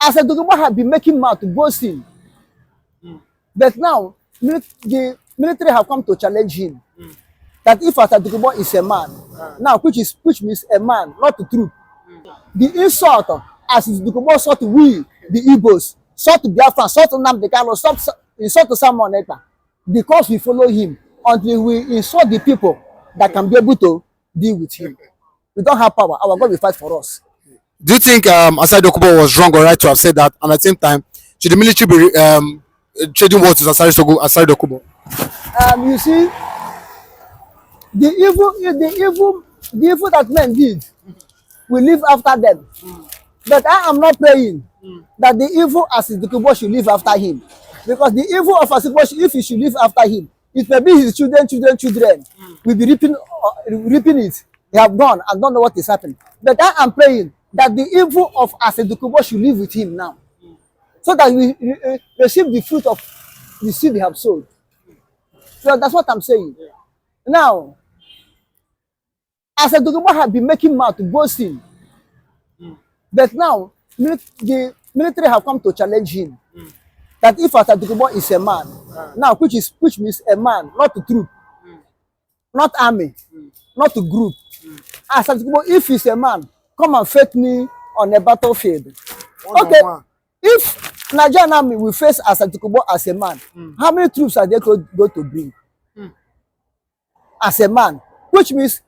As a Dokubo had been making mouth boasting, but now the military have come to challenge him. That if Dokubo is a man, now which means a man, not the truth. The insult as Dokubo sought we, the Igbos, sought to Biafra, sought to Nnamdi Kanu, insult to someone else, because we follow him until we insult the people that can be able to deal with him. We don't have power. Our God will fight for us. Do you think Asaridokubo was wrong or right to have said that? And at the same time, should the military be trading words with Asaridokubo? You see, the evil that men did, we live after them. But I am not praying that the evil Asaridokubo should live after him, because the evil of Asaridokubo, if he should live after him, it may be his children will be reaping it. They have gone and don't know what is happening. But I am praying that the evil of Asaridokubo should live with him now, so that we receive the fruit of the seed they have sowed. So that's what I'm saying. Now, Asaridokubo had been making mouth boasting, but now the military have come to challenge him. That if Asaridokubo is a man, now which means a man, not the truth, not army, not a group. Asaridokubo, if he's a man, come and fight me on a battlefield. Okay, if Nigerian army will face Asaridokubo as a man, how many troops are they going to bring? As a man, which means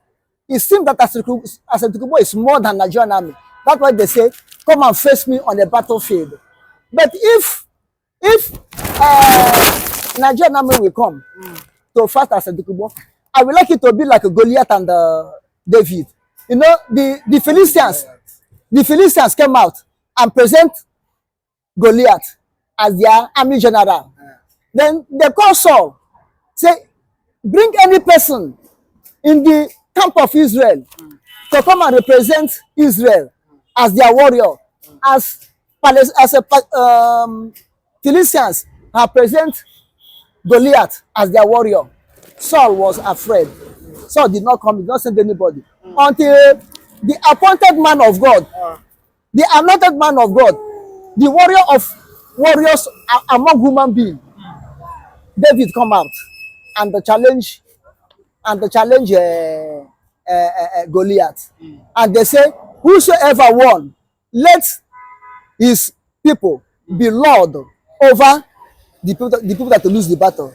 it seems that Asaridokubo is more than Nigerian army. That's why they say, come and face me on a battlefield. But if Nigerian army will come to fight Asaridokubo, I would like it to be like a Goliath and David. You know, the Philistines came out and present Goliath as their army general. Then they call Saul, say, bring any person in the camp of Israel to come and represent Israel as their warrior, as Philistines have present Goliath as their warrior. Saul was afraid. Saul did not come, he did not send anybody. Until the appointed man of God, the anointed man of God, the warrior of warriors among human beings, David come out and the challenge Goliath. And they say, whosoever won, let his people be lord over the people that lose the battle.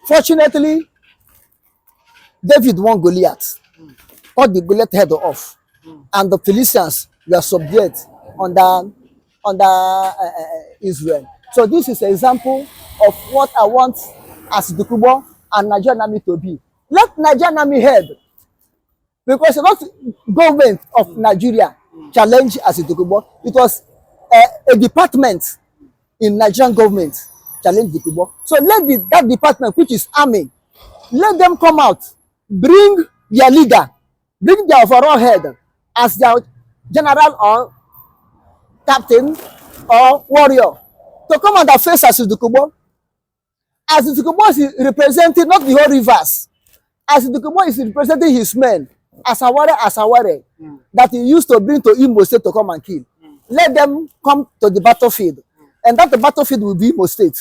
Fortunately, David won Goliath, cut the Goliath head off, and the Philistines were subdued under Israel. So this is an example of what I want as Dokubo and Nigerian army to be. Let Nigerian army head, because not government of Nigeria challenge as Dokubo. It was a department in Nigerian government challenge Dokubo. So let that department, which is army, let them come out, bring their leader, bring their overall head as their general or captain or warrior to come and face as Dokubo. As Dokubo is representing not the whole rivers, as Dokubo is representing his men, Asaware, that he used to bring to Imo State to come and kill. Let them come to the battlefield, and that the battlefield will be Imo State,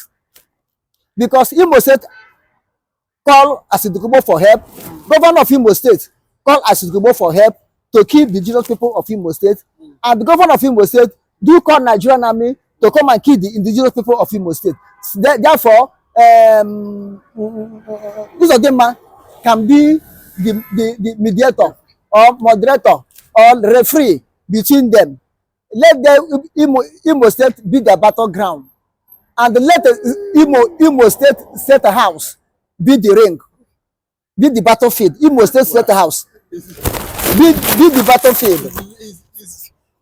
because Imo State call Asaridokubo for help. Governor of Imo State call Asaridokubo for help to kill the indigenous people of Imo State, and the governor of Imo State do call Nigerian army to come and kill the indigenous people of Imo State. Therefore, this of them can be the mediator or moderator or referee between them. Let the Imo State be the battleground, and let the Imo State house be the ring, be the battlefield. Imo State house be the battlefield.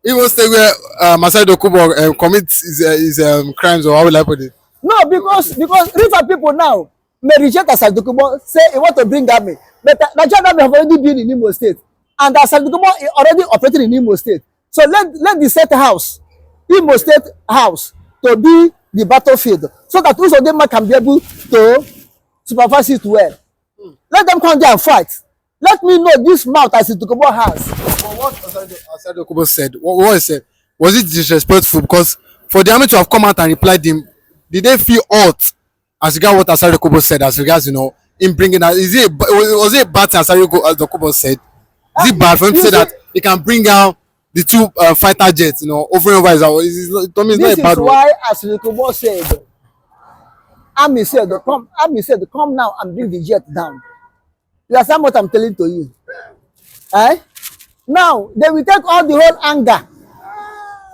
Imo State where Asaridokubo commits his crimes, or how will I put it? No, because river people now may reject Asaridokubo, say he want to bring army, but Nigerian army have already been in Imo State, and Asaridokubo is already operating in Imo State. So let the State house, Imo State house, to be the battlefield, so that those of them can be able to supervise it well. Let them come there and fight. Let me know this mouth Asaridokubo has. But what Asaridokubo said, what he said, was it disrespectful? Because For the army to have come out and replied him, did they feel hurt as regards what Asaridokubo said, as regards, him bringing out, was it a bad thing Asaridokubo said? Is it bad for him to say that he can bring out the two fighter jets, over and over? To me, it's not a bad This is why, as Dokubo said, Army said, come now and bring the jet down. You understand what I'm telling to you? Eh? Now, they will take all the whole anger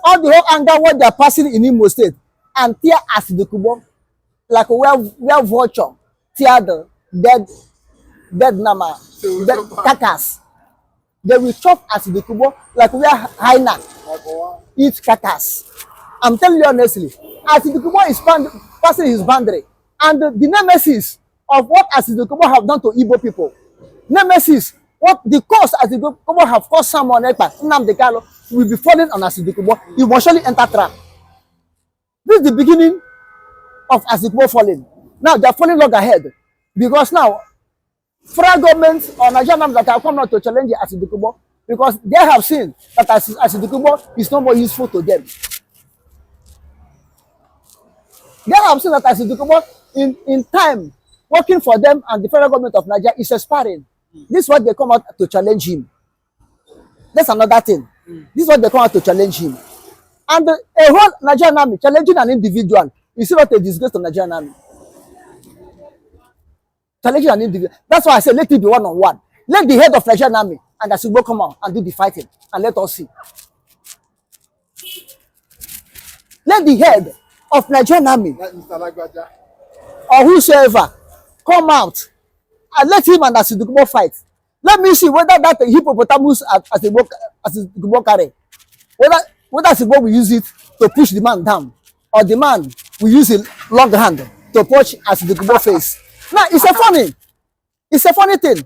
what they are passing in Imo State and tear as Dokubo, like where vulture tear the dead nama, dead carcass. They will chop as Dokubo, like where hyena eat carcass. I'm telling you honestly, as Dokubo is passing his boundary, and the nemesis of what as Dokubo have done to Igbo people, nemesis, what the cause as Dokubo have caused someone Nnamdi Kanu will be falling on as Dokubo. He will surely enter trap. This is the beginning of as Dokubo falling. Now they are falling log ahead because now federal government or Nigerian that have come out to challenge as Dokubo because they have seen that as Dokubo is no more useful to them. They have seen that as Dokubo in time working for them and the federal government of Nigeria is expiring. This is what they come out to challenge him. That's another thing. This is what they come out to challenge him. And a whole Nigerian army challenging an individual is not a disgrace to Nigerian army. Challenging an individual. That's why I say let it be one-on-one. Let the head of Nigerian army and Asugbo come out and do the fighting and let us see. Let the head of Nigerian army or whosoever come out and let him and Asaridokubo fight. Let me see whether that hippopotamus as Dokubo carry, whether Asaridokubo will use it to push the man down, or the man will use a long hand to punch Asaridokubo face. Now it's a funny thing.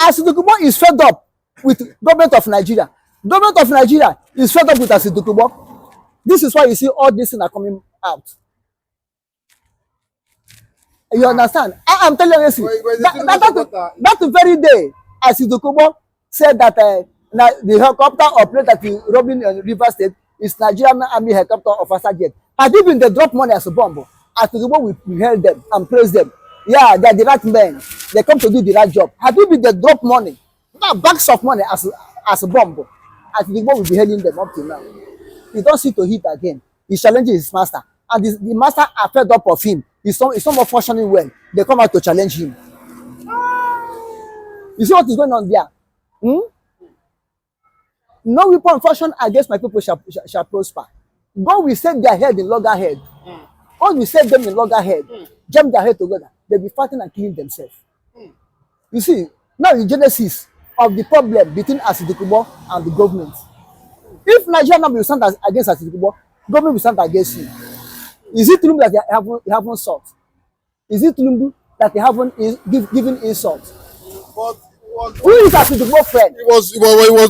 Asaridokubo is fed up with government of Nigeria. Government of Nigeria is fed up with Asaridokubo. This is why you see all these things are coming out. You understand? I'm telling you, that very day, as Dokubo said that the helicopter operator that is robbing River State is Nigerian Army helicopter of Asari. Had it been they drop money as a bomb, as Dokubo we held them and praise them. Yeah, they're the right men. They come to do the right job. Had it been they drop money, not bags of money as a bomb, as Dokubo will be hailing them up to now. He don't see to hit again. He's challenging his master, and the master are fed up of him. He's not more functioning well. They come out to challenge him. You see what is going on there? No weapon function against my people shall prosper. God will set their head in loggerhead. God will set them in loggerhead. Jam their head together. They'll be fighting and killing themselves. You see, now the genesis of the problem between Asaridokubo and the government. If Nigeria will stand against Asaridokubo, government will stand against him. Is it Tulumbu that they haven't sought? Is it Tulumbu that they haven't given insult? Who is Asaridokubo friend? He was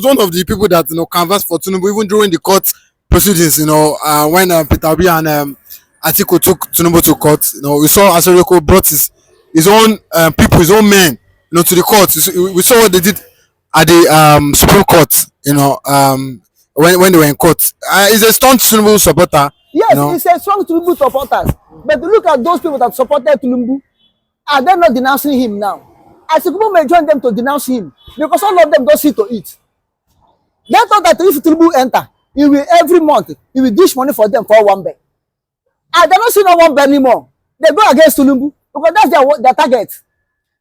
one of the people that canvassed for Tinubu even during the court proceedings. When Peter Obi and Atiku took Tinubu to court. We saw Asaridokubo brought his own people, his own men, to the court. We saw what they did at the Supreme Court. When they were in court. He's a staunch Tinubu supporter. Yes, he's a strong Tulumbu supporters. But look at those people that supported Tulumbu. Are they not denouncing him now? Asaridokubo may join them to denounce him because all of them don't see to eat. They thought that if Tulumbu enter, he will every month he will dish money for them for one bed. And they're not seeing one bed anymore. They go against Tulumbu because that's their target.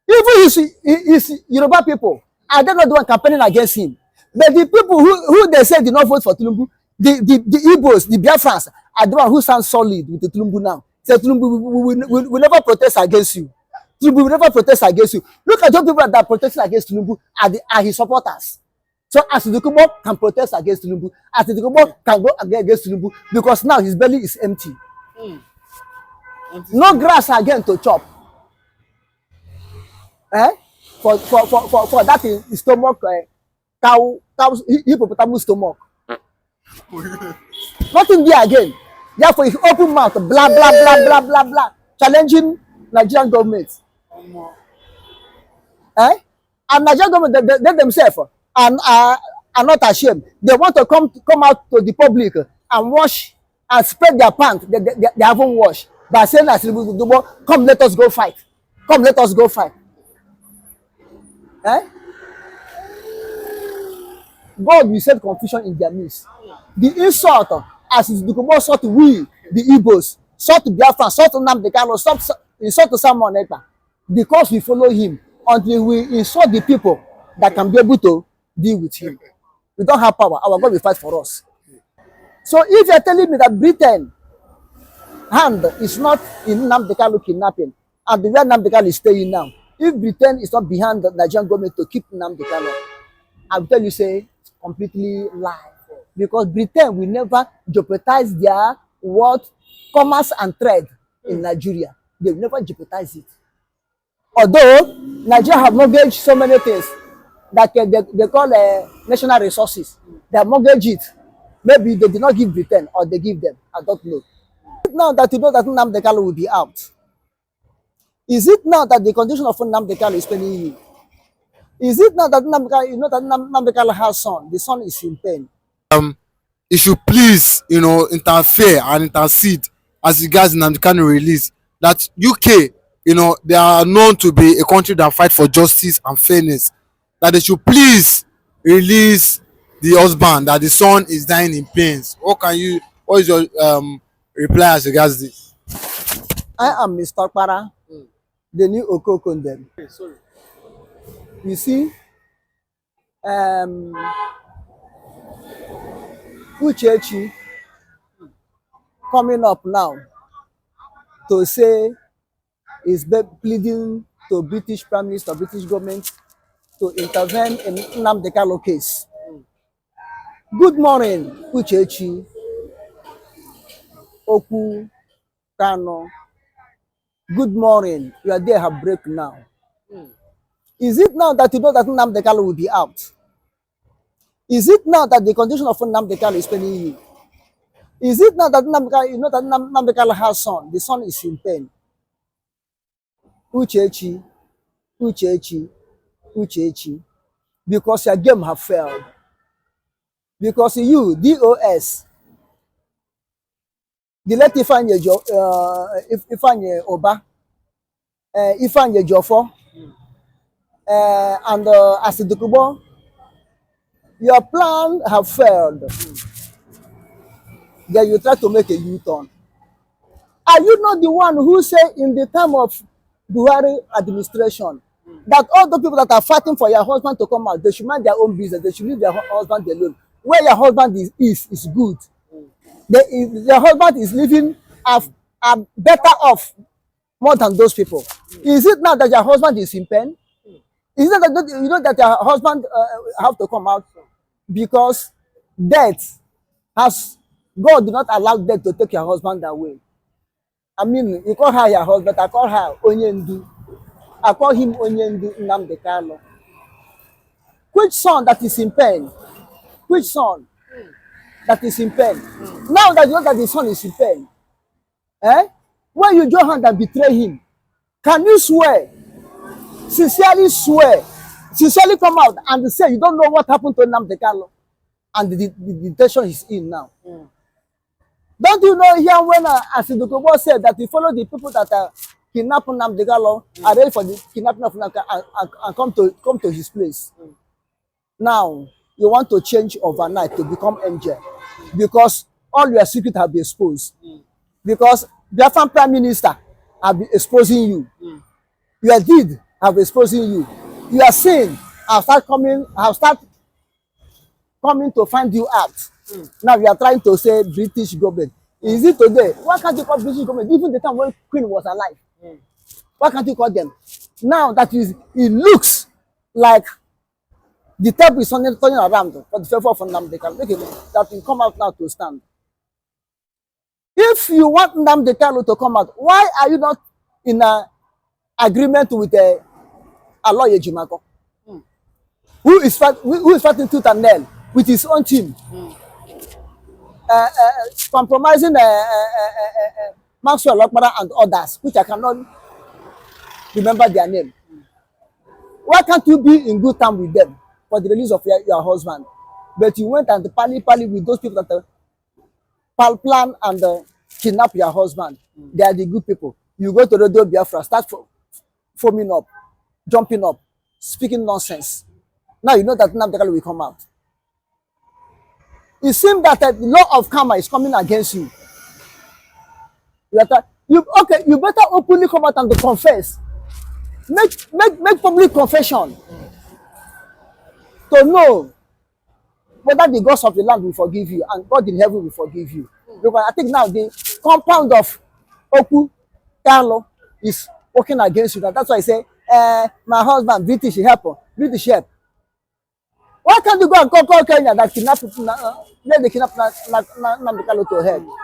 Even his Yoruba people, are they not the one campaigning against him? But the people who they say did not vote for Tulumbu, the Igbos, the Biafrans, are the one who stand solid with the Tulumbu now. Say Tulumbu, we will never protest against you. Tulumbu will never protest against you. Look at those people that are protesting against Tulumbu are his supporters. So Asaridokubo can protest against Tulumbu. Asaridokubo can go against Tulumbu because now his belly is empty. No grass again to chop. For that is stomach, cow hippopotamus stomach. Nothing there again. Therefore, he open mouth, blah blah blah blah blah blah, challenging Nigerian government. And Nigerian government they themselves are not ashamed. They want to come out to the public and wash and spread their pants they haven't washed by saying Asari Dokubo, come let us go fight. Come let us go fight. Eh? God will set confusion in their midst. The insult as Dokubo sought we, the Igbos, sought to Biafra, sought to Nnamdi Kanu, insult to Simon Ekpa, because we follow him until we insult the people that can be able to deal with him. We don't have power. Our God will fight for us. So if you're telling me that Britain hand is not in Nnamdi Kanu kidnapping, and the way Nnamdi Kanu is staying now, if Britain is not behind the Nigerian government to keep Nnamdi Kanu, I will tell you, say, completely lie. Because Britain will never jeopardize their world commerce and trade in Nigeria. They will never jeopardize it. Although Nigeria have mortgaged so many things that they call national resources, they mortgage it. Maybe they did not give Britain or they give them. I don't know. Now that you know that Nnamdi Kanu will be out, is it now that the condition of Nnamdi Kanu is paining you? Is it now that you know that Nnamdi Kanu has son? The son is in pain. You should please, interfere and intercede as regards Nnamdi Kanu release. That UK, they are known to be a country that fight for justice and fairness. That they should please release the husband. That the son is dying in pains. What is your reply as regards this? I am Mr. Para, the new Okokondem. Sorry. You see, Uchechi coming up now to say is pleading to British Prime Minister, British government to intervene in Nnamdi Kanu case. Good morning, Uchechi, Oku, Kano. Good morning. Your day have break now. Is it now that you know that Nnamdi Kanu will be out? Is it now that the condition of Nnamdi Kanu is paining you? Is it now that you know that Nnamdi Kanu has son? The son is in pain. Uchechi, Uchechi, Uchechi, because your game have failed. Because you, DOS, the late Ifanye Oba, Ifanye Jofo, and Asaridokubo, your plan have failed. Then you try to make a U-turn. Are you not the one who said in the time of Buhari administration that all the people that are fighting for your husband to come out, they should mind their own business, they should leave their husband alone? Where your husband is good. Their husband is living better off more than those people. Is it now that your husband is in pain? Is it that you know that your husband have to come out because death has God did not allow death to take your husband away? I mean, you call her your husband, I call her Onyendu. I call him Onyendu Nnamdi Kanu. Which son that is in pain? Which son that is in pain? Now that you know that the son is in pain, when you join hand and betray him, can you swear, sincerely come out and say you don't know what happened to Nnamdi Kanu and the detention he's in now? Don't you know here when Asaridokubo said that he followed the people that are kidnapping Nnamdi Kanu, arrange for the kidnapping of Nnamdi Kanu and come to his place? Now you want to change overnight to become angel because all your secrets have been exposed. Because Biafran Prime Minister have been exposing you. Your deed have been exposing you. Your sin have start coming to find you out. Now you are trying to say British government. Is it today? Why can't you call British government? Even the time when Queen was alive. Why can't you call them? Now that it looks like the table is turning around for the favor of Nnamdi Kanu. That will come out now to stand. If you want Nnamdi Kanu to come out, why are you not in an agreement with Aloye Jimako? Who is fighting tooth and nail with his own team? Compromising Maxwell Okpara and others, which I cannot remember their name. Why can't you be in good time with them for the release of your husband? But you went and pally with those people that plan and kidnap your husband. They are the good people. You go to Radio Biafra, start foaming up, jumping up, speaking nonsense. Now you know that Nnamdi Kanu will come out. It seems that the law of karma is coming against you. You better openly come out and confess. Make public confession to know whether the gods of the land will forgive you and God in heaven will forgive you. Because I think now the compound of Oku Carlo is working against you. That's why I say, my husband, British help. Why can't you go and call Kenya that kidnap people? Let the kidnap Nnamdi Kanu to hell.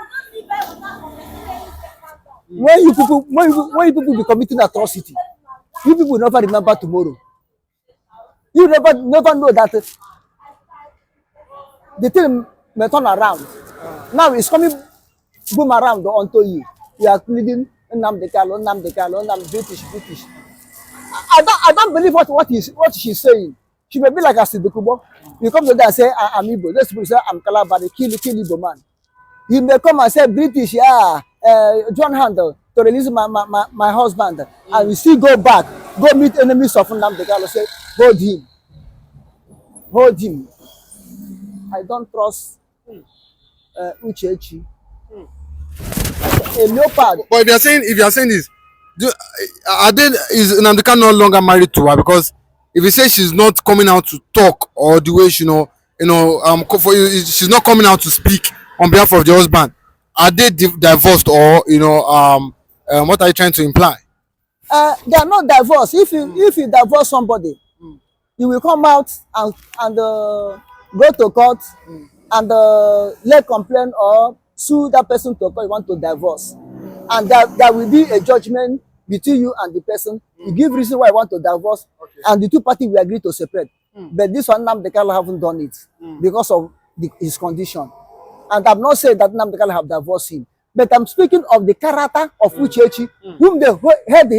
When you people be committing atrocity, you people will never remember tomorrow. You never know that the thing may turn around. Now it's coming boom around onto you. You are pleading Nnamdi Kanu, British. I don't believe what she's saying. She may be like Asari. You come to there and say, I'm Igbo. Those people say, I'm Kalabari, kill Igbo man. He may come and say, British, John Handel, to release my husband. And we still go back, go meet enemies of Nnamdi Kanu, say, hold him. I don't trust Uchechi. A leopard. But if you are saying this, is Nnamdi Kanu no longer married to her? Because if you say she's not coming out to talk, or the way she's not coming out to speak on behalf of the husband, are they divorced, or what are you trying to imply? They are not divorced. If you divorce somebody, you will come out and go to court and lay complaint or sue that person to court you want to divorce, and there will be a judgment between you and the person. You give reason why you want to divorce, and the two parties will agree to separate. But this one, Nnamdi Kanu haven't done it because of his condition. And I'm not saying that Nnamdi Kanu have divorced him, but I'm speaking of the character of Uchechi, whom they had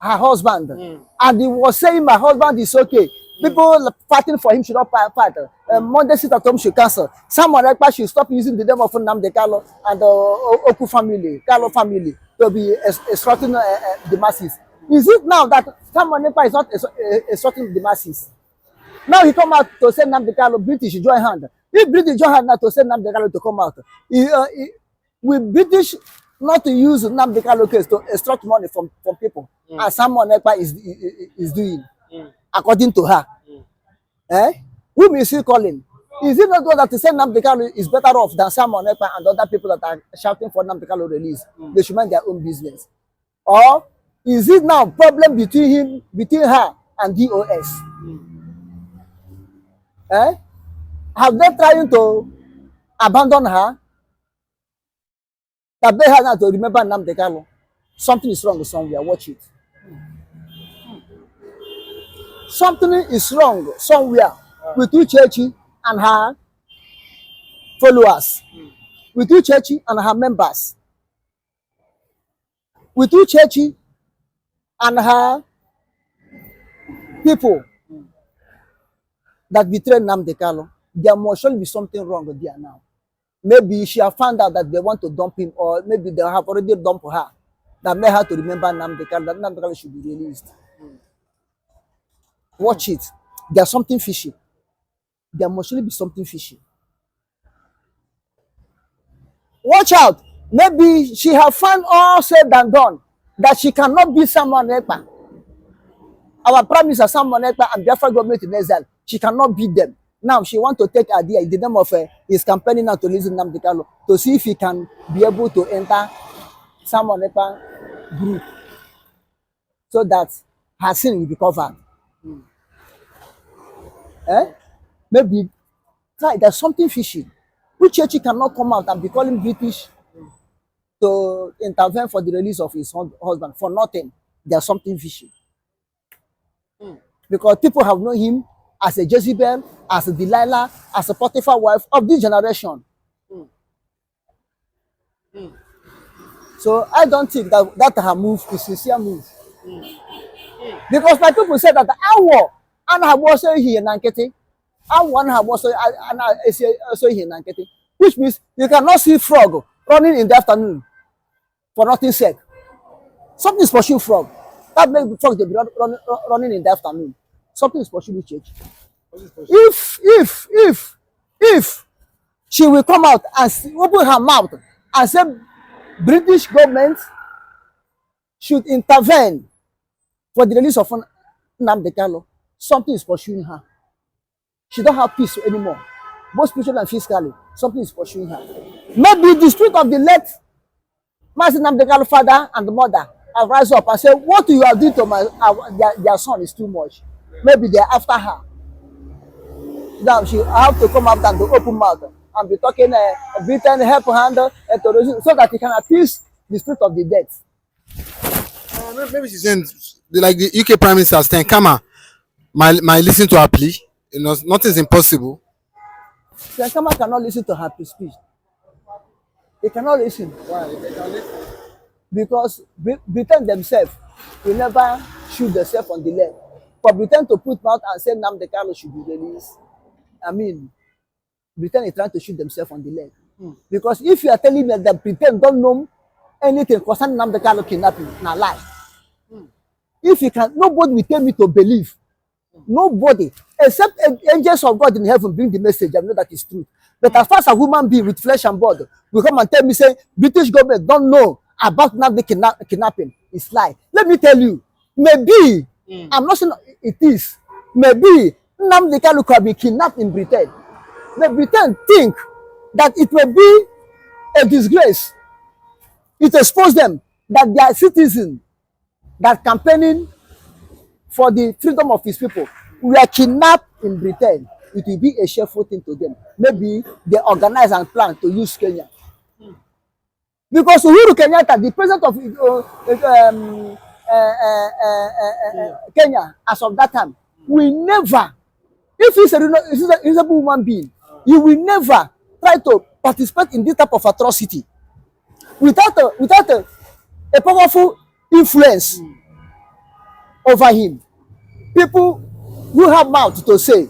her husband, and he was saying, my husband is okay. People fighting for him should not fight. Monday sit at home should cancel. Someone like should stop using the name of Nnamdi Kanu and Oku family, Kanu family, to be extorting the masses. Is it now that someone is not extorting the masses? Now he come out to say Nnamdi Kanu, British join hand. If British join hand now to say Nnamdi Kanu to come out, with British not to use Nnamdi Kanu case to extract money from people, as someone is doing, according to her. Whom is he calling? Is it not good that to say Nnamdi Kanu is better off than Simon Ekpa and other people that are shouting for Nnamdi Kanu release? They should mind their own business. Or is it now problem between her and DOS? Have they trying to abandon her? That they have now to remember Nnamdi Kanu. Something is wrong somewhere. Watch it. Something is wrong somewhere with Uchechi and her followers, with Uchechi and her members, with Uchechi and her people that betray Nnamdi Kanu. There must surely be something wrong there now. Maybe she have found out that they want to dump him, or maybe they have already dumped her. That made her to remember Nnamdi Kanu, that Nnamdi Kanu should be released. Watch it. There's something fishy. There must surely be something fishy. Watch out. Maybe she have found all said and done that she cannot be someone Ekpa. Our prime minister Simon Ekpa and Biafra government in exile, she cannot beat them. Now she want to take idea in the name of his campaigning now to listen Nnamdi Kanu to see if he can be able to enter Simon Ekpa group so that her sin will be covered. Maybe there's something fishy. Uchechi cannot come out and be calling British to intervene for the release of his husband for nothing. There's something fishy. Because people have known him as a Jezebel, as a Delilah, as a Potiphar wife of this generation. So I don't think that her move is a sincere move. Because my people say that our and have also here Nankete, and one have also here Nankete. which means you cannot see frog running in the afternoon for nothing sake. Something is pursuing frog. That makes the frog they be running in the afternoon. Something is pursuing church. If she will come out and open her mouth and say British government should intervene for the release of Nnamdi Kanu, something is pursuing her. She don't have peace anymore, both spiritually and physically. Something is pursuing her. Maybe the spirit of the late Master Nnamdi Kanu father and the mother have rise up and say, what you have done to their son is too much. Maybe they are after her. Now she have to come out and to open mouth and be talking Britain help handle terrorism so that he can appease the spirit of the dead. Maybe she's saying like the UK Prime Minister saying, "Kama, my listen to her plea. You know, nothing is impossible." Kama cannot listen to her speech. They cannot listen. Why? They can listen. Because Britain themselves will never shoot themselves on the leg. For Britain to put mouth and say Nnamdi Kanu should be released, I mean, Britain is trying to shoot themselves on the leg. Because if you are telling me that Britain don't know anything concerning Nnamdi Kanu kidnapping, na lie. If you can, nobody will tell me to believe. Nobody, except angels of God in heaven bring the message. I know that is true. But as far as a human being with flesh and blood will come and tell me, say, British government don't know about Nnamdi kidnapping, it's lie. Let me tell you, maybe, I'm not saying it is, maybe Nnamdi Kanu could be kidnapped in Britain. But Britain think that it will be a disgrace. It expose them that they are citizens that campaigning for the freedom of his people. We are kidnapped in Britain. It will be a shameful thing to them. Maybe they organize and plan to use Kenya. Because Uhuru Kenyatta, the president of Kenya, as of that time, will never, if he's a reasonable human being, he will never try to participate in this type of atrocity without a powerful influence over him. People who have mouth to say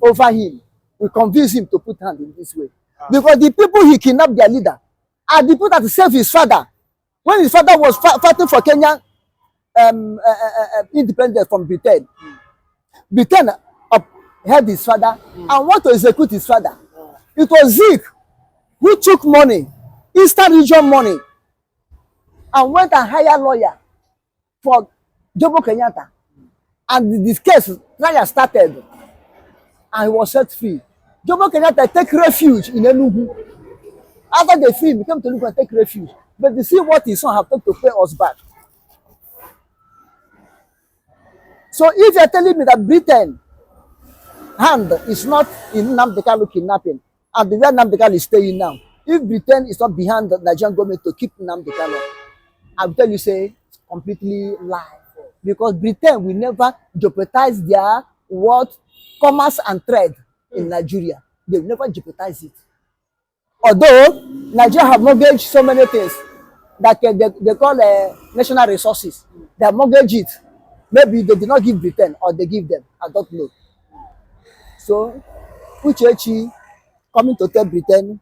over him will convince him to put hand in this way. Because the people he kidnapped, their leader, are the people that saved his father. When his father was fighting for Kenya independence from Britain, Britain held his father and want to execute his father. It was Zeke who took money, Eastern region money, and went and hired a lawyer for Jomo Kenyatta. And this case trial started and he was set free. Jomo Kenyatta take refuge in Enugu. After they free him, he came to Enugu and take refuge. But you see what his son have done to pay us back. So if you're telling me that Britain hand is not in Nnamdi Kanu kidnapping, and the way Nnamdi Kanu is staying now, if Britain is not behind the Nigerian government to keep Nnamdi Kanu, I will tell you, say, completely lie. Because Britain will never jeopardize their world commerce and trade in Nigeria. They will never jeopardize it. Although Nigeria have mortgaged so many things that they call national resources. They have mortgaged it. Maybe they did not give Britain or they give them. I don't know. So, Uchechi coming to tell Britain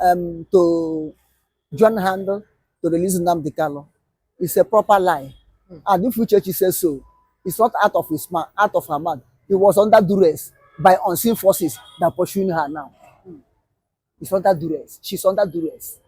to join hand to release Nnamdi Kanu is a proper lie. And if Uchechi says so, it's not out of his mouth, out of her mouth. It was under duress by unseen forces that pursuing her now. It's under duress. She's under duress.